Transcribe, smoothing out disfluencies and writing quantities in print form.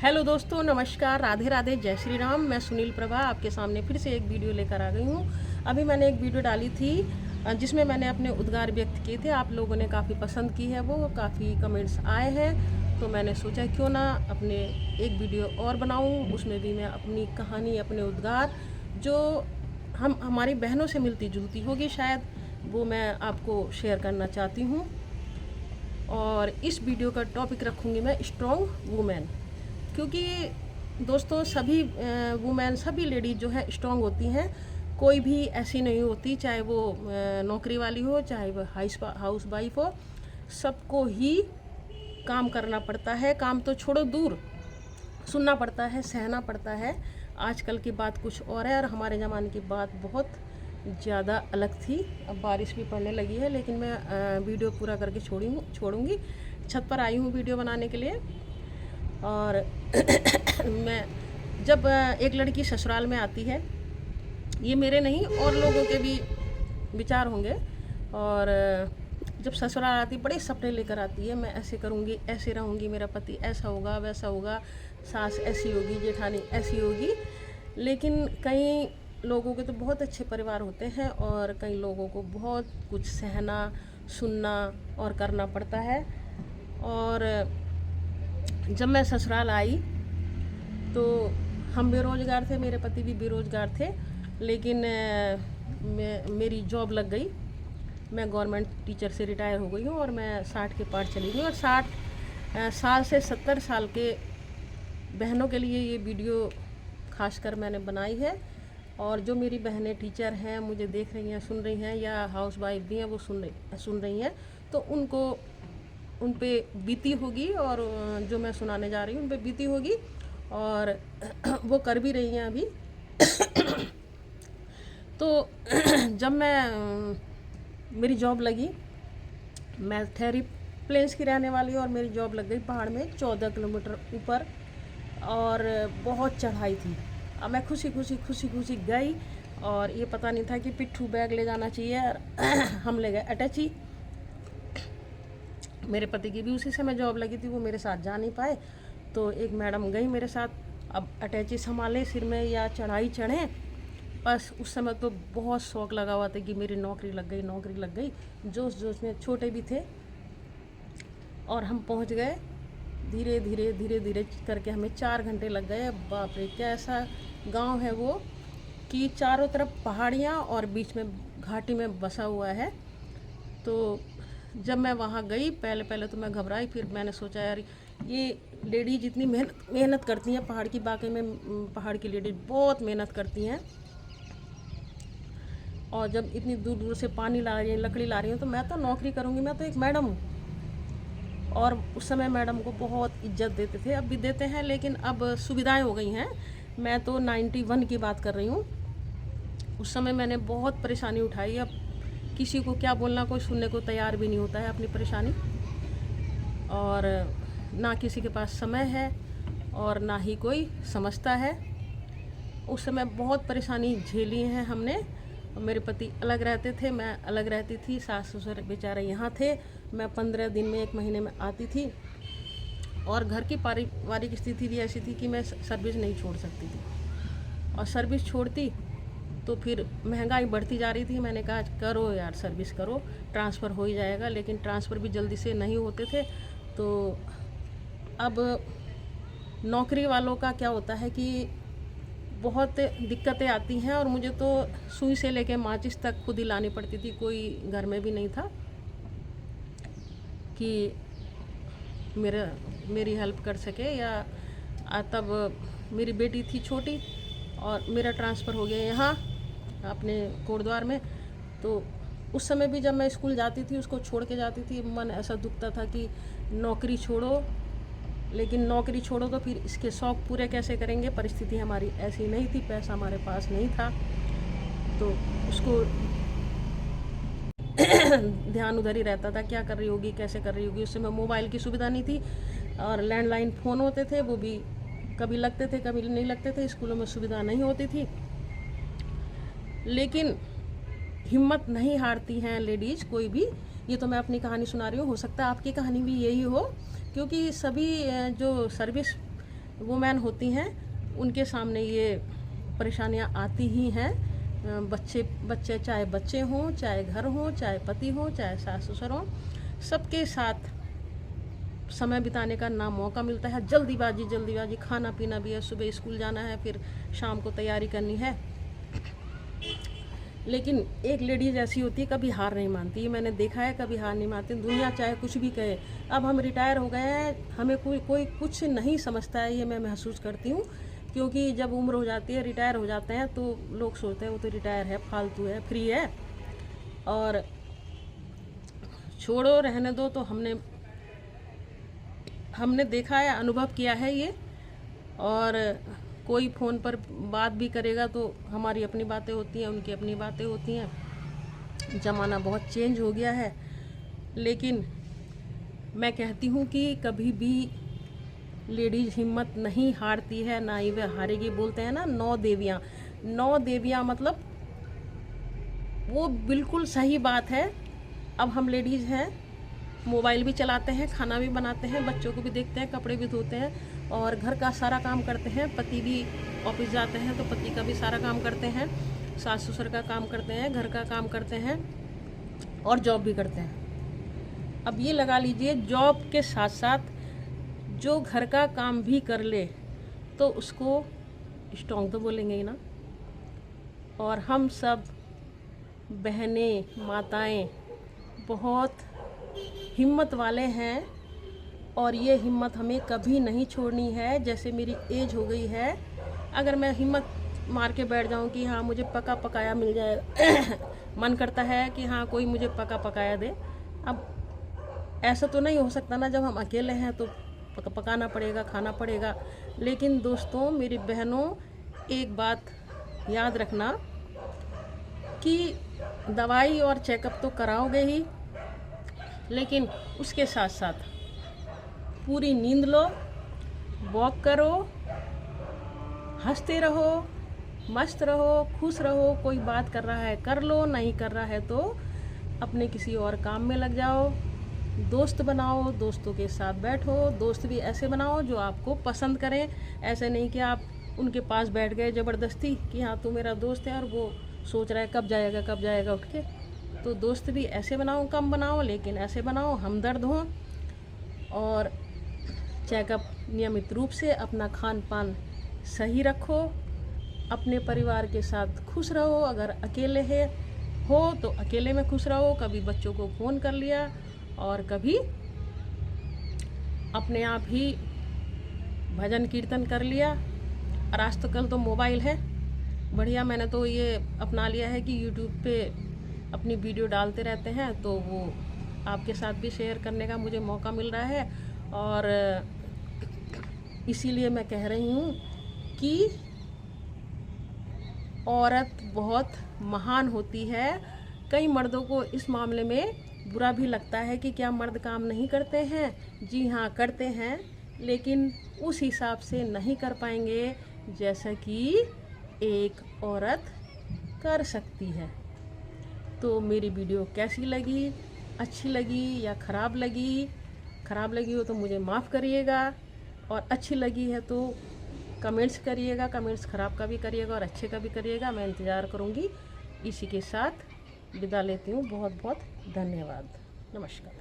Hello दोस्तों, नमस्कार, राधे राधे, जय श्री राम। मैं सुनील प्रभा आपके सामने फिर से एक वीडियो लेकर आ गई हूँ। अभी मैंने एक वीडियो डाली थी जिसमें मैंने अपने उद्गार व्यक्त किए थे। आप लोगों ने काफ़ी पसंद की है, वो काफ़ी कमेंट्स आए हैं, तो मैंने सोचा क्यों ना अपने एक वीडियो और बनाऊँ। उसमें भी मैं अपनी कहानी, अपने उद्गार जो हमारी बहनों से मिलती जुलती होगी शायद, वो मैं आपको शेयर करना चाहती हूँ। और इस वीडियो का टॉपिक रखूँगी मैं स्ट्रॉन्ग वुमेन, क्योंकि दोस्तों सभी वुमेन, सभी लेडीज जो है स्ट्रॉन्ग होती हैं। कोई भी ऐसी नहीं होती, चाहे वो नौकरी वाली हो, चाहे वो हाउस वाइफ हो, सबको ही काम करना पड़ता है। काम तो छोड़ो दूर, सुनना पड़ता है, सहना पड़ता है। आजकल की बात कुछ और है और हमारे ज़माने की बात बहुत ज़्यादा अलग थी। अब बारिश भी पड़ने लगी है, लेकिन मैं वीडियो पूरा करके छोड़ूंगी। छत पर आई हूँ वीडियो बनाने के लिए। और मैं जब एक लड़की ससुराल में आती है, ये मेरे नहीं और लोगों के भी विचार होंगे, और जब ससुराल आती बड़े सपने लेकर आती है, मैं ऐसे करूँगी, ऐसे रहूँगी, मेरा पति ऐसा होगा, वैसा होगा, सास ऐसी होगी, जेठानी ऐसी होगी। लेकिन कई लोगों के तो बहुत अच्छे परिवार होते हैं और कई लोगों को बहुत कुछ सहना, सुनना और करना पड़ता है। और जब मैं ससुराल आई तो हम बेरोज़गार थे, मेरे पति भी बेरोज़गार थे, लेकिन मेरी जॉब लग गई। मैं गवर्नमेंट टीचर से रिटायर हो गई हूँ और मैं 60 के पार चली गई। और 60 साल से 70 साल के बहनों के लिए ये वीडियो खासकर मैंने बनाई है। और जो मेरी बहनें टीचर हैं, मुझे देख रही हैं, सुन रही हैं, या हाउस वाइफ भी हैं, वो सुन रही हैं, तो उनको उन पे बीती होगी, और जो मैं सुनाने जा रही हूँ उन पे बीती होगी, और वो कर भी रही हैं अभी। तो जब मेरी जॉब लगी, मैं ठहरी प्लेन्स की रहने वाली हूँ, और मेरी जॉब लग गई पहाड़ में 14 किलोमीटर ऊपर, और बहुत चढ़ाई थी। अब मैं खुशी खुशी गई, और ये पता नहीं था कि पिट्ठू बैग ले जाना चाहिए। और हम ले गए अटैची। मेरे पति की भी उसी समय जॉब लगी थी, वो मेरे साथ जा नहीं पाए, तो एक मैडम गई मेरे साथ। अब अटैची संभाले सिर में या चढ़ाई चढ़ें, बस उस समय तो बहुत शौक लगा हुआ था कि मेरी नौकरी लग गई, नौकरी लग गई। जोश जोश में, छोटे भी थे, और हम पहुंच गए। धीरे धीरे करके हमें 4 घंटे लग गए। बाप रे, क्या ऐसा गांव है वो कि चारों तरफ पहाड़ियाँ और बीच में घाटी में बसा हुआ है। तो जब मैं वहाँ गई, पहले तो मैं घबराई, फिर मैंने सोचा यार ये लेडीज इतनी मेहनत करती हैं पहाड़ की, वाकई में पहाड़ की लेडीज बहुत मेहनत करती हैं। और जब इतनी दूर दूर से पानी ला रही हैं, लकड़ी ला रही हूँ, तो मैं तो नौकरी करूँगी, मैं तो एक मैडम हूँ। और उस समय मैडम को बहुत इज्जत देते थे, अब भी देते हैं, लेकिन अब सुविधाएं हो गई हैं। मैं तो 91 की बात कर रही हूँ। उस समय मैंने बहुत परेशानी उठाई। अब किसी को क्या बोलना, कोई सुनने को तैयार भी नहीं होता है अपनी परेशानी, और ना किसी के पास समय है और ना ही कोई समझता है। उस समय बहुत परेशानी झेली हैं हमने। मेरे पति अलग रहते थे, मैं अलग रहती थी, सास ससुर बेचारे यहाँ थे। मैं 15 दिन में, 1 महीने में आती थी, और घर की पारिवारिक स्थिति भी ऐसी थी कि मैं सर्विस नहीं छोड़ सकती थी, और सर्विस छोड़ती तो फिर महंगाई बढ़ती जा रही थी। मैंने कहा करो यार, सर्विस करो, ट्रांसफ़र हो ही जाएगा, लेकिन ट्रांसफ़र भी जल्दी से नहीं होते थे। तो अब नौकरी वालों का क्या होता है कि बहुत दिक्कतें आती हैं, और मुझे तो सुई से लेके माचिस तक खुद ही लानी पड़ती थी। कोई घर में भी नहीं था कि मेरी हेल्प कर सके। या तब मेरी बेटी थी छोटी, और मेरा ट्रांसफ़र हो गया यहाँ अपने कोटद्वार में। तो उस समय भी जब मैं स्कूल जाती थी, उसको छोड़ के जाती थी, मन ऐसा दुखता था कि नौकरी छोड़ो, लेकिन नौकरी छोड़ो तो फिर इसके शौक़ पूरे कैसे करेंगे। परिस्थिति हमारी ऐसी नहीं थी, पैसा हमारे पास नहीं था, तो उसको ध्यान उधर ही रहता था, क्या कर रही होगी, कैसे कर रही होगी। उस समय मोबाइल की सुविधा नहीं थी, और लैंडलाइन फ़ोन होते थे, वो भी कभी लगते थे कभी नहीं लगते थे, स्कूलों में सुविधा नहीं होती थी। लेकिन हिम्मत नहीं हारती हैं लेडीज़ कोई भी। ये तो मैं अपनी कहानी सुना रही हूँ, हो सकता है आपकी कहानी भी यही हो, क्योंकि सभी जो सर्विस वुमेन होती हैं उनके सामने ये परेशानियां आती ही हैं। बच्चे चाहे बच्चे हों, चाहे घर हों, चाहे पति हों, चाहे सास ससुर हों, सबके साथ समय बिताने का ना मौका मिलता है। जल्दीबाजी, खाना पीना भी है, सुबह स्कूल जाना है, फिर शाम को तैयारी करनी है। लेकिन एक लेडीज ऐसी होती है, कभी हार नहीं मानती। मैंने देखा है, कभी हार नहीं मानती। दुनिया चाहे कुछ भी कहे। अब हम रिटायर हो गए हैं, हमें कोई कुछ नहीं समझता है, ये मैं महसूस करती हूँ। क्योंकि जब उम्र हो जाती है, रिटायर हो जाते हैं, तो लोग सोचते हैं वो तो रिटायर है, फालतू है, फ्री है, और छोड़ो, रहने दो। तो हमने देखा है, अनुभव किया है ये। और कोई फ़ोन पर बात भी करेगा तो हमारी अपनी बातें होती हैं, उनकी अपनी बातें होती हैं। ज़माना बहुत चेंज हो गया है। लेकिन मैं कहती हूँ कि कभी भी लेडीज़ हिम्मत नहीं हारती है, ना ही वह हारेगी। बोलते हैं ना 9 देवियाँ, मतलब वो बिल्कुल सही बात है। अब हम लेडीज़ हैं, मोबाइल भी चलाते हैं, खाना भी बनाते हैं, बच्चों को भी देखते हैं, कपड़े भी धोते हैं, और घर का सारा काम करते हैं। पति भी ऑफिस जाते हैं तो पति का भी सारा काम करते हैं, सास ससुर का काम करते हैं, घर का काम करते हैं, और जॉब भी करते हैं। अब ये लगा लीजिए, जॉब के साथ साथ जो घर का काम भी कर ले तो उसको स्ट्रॉन्ग तो बोलेंगे ही ना। और हम सब बहनें, माताएं बहुत हिम्मत वाले हैं, और ये हिम्मत हमें कभी नहीं छोड़नी है। जैसे मेरी एज हो गई है, अगर मैं हिम्मत मार के बैठ जाऊं कि हाँ मुझे पका पकाया मिल जाए मन करता है कि हाँ कोई मुझे पका पकाया दे। अब ऐसा तो नहीं हो सकता ना, जब हम अकेले हैं तो पकाना पड़ेगा, खाना पड़ेगा। लेकिन दोस्तों, मेरी बहनों, एक बात याद रखना कि दवाई और चेकअप तो कराओगे ही, लेकिन उसके साथ साथ पूरी नींद लो, वॉक करो, हंसते रहो, मस्त रहो, खुश रहो। कोई बात कर रहा है कर लो, नहीं कर रहा है तो अपने किसी और काम में लग जाओ। दोस्त बनाओ, दोस्तों के साथ बैठो। दोस्त भी ऐसे बनाओ जो आपको पसंद करें। ऐसे नहीं कि आप उनके पास बैठ गए ज़बरदस्ती कि हाँ तू मेरा दोस्त है, और वो सोच रहा है कब जाएगा उठ के। तो दोस्त भी ऐसे बनाओ, कम बनाओ, लेकिन ऐसे बनाओ हमदर्द हों। और चेकअप नियमित रूप से, अपना खान पान सही रखो, अपने परिवार के साथ खुश रहो। अगर अकेले हो तो अकेले में खुश रहो। कभी बच्चों को फ़ोन कर लिया, और कभी अपने आप ही भजन कीर्तन कर लिया। और आज तो कल तो मोबाइल है बढ़िया। मैंने तो ये अपना लिया है कि यूट्यूब पे अपनी वीडियो डालते रहते हैं, तो वो आपके साथ भी शेयर करने का मुझे मौका मिल रहा है। और इसीलिए मैं कह रही हूँ कि औरत बहुत महान होती है। कई मर्दों को इस मामले में बुरा भी लगता है कि क्या मर्द काम नहीं करते हैं। जी हाँ, करते हैं, लेकिन उस हिसाब से नहीं कर पाएंगे जैसा कि एक औरत कर सकती है। तो मेरी वीडियो कैसी लगी, अच्छी लगी या ख़राब लगी? ख़राब लगी हो तो मुझे माफ़ करिएगा, और अच्छी लगी है तो कमेंट्स करिएगा। कमेंट्स ख़राब का भी करिएगा और अच्छे का भी करिएगा, मैं इंतज़ार करूँगी। इसी के साथ विदा लेती हूँ। बहुत बहुत धन्यवाद। नमस्कार।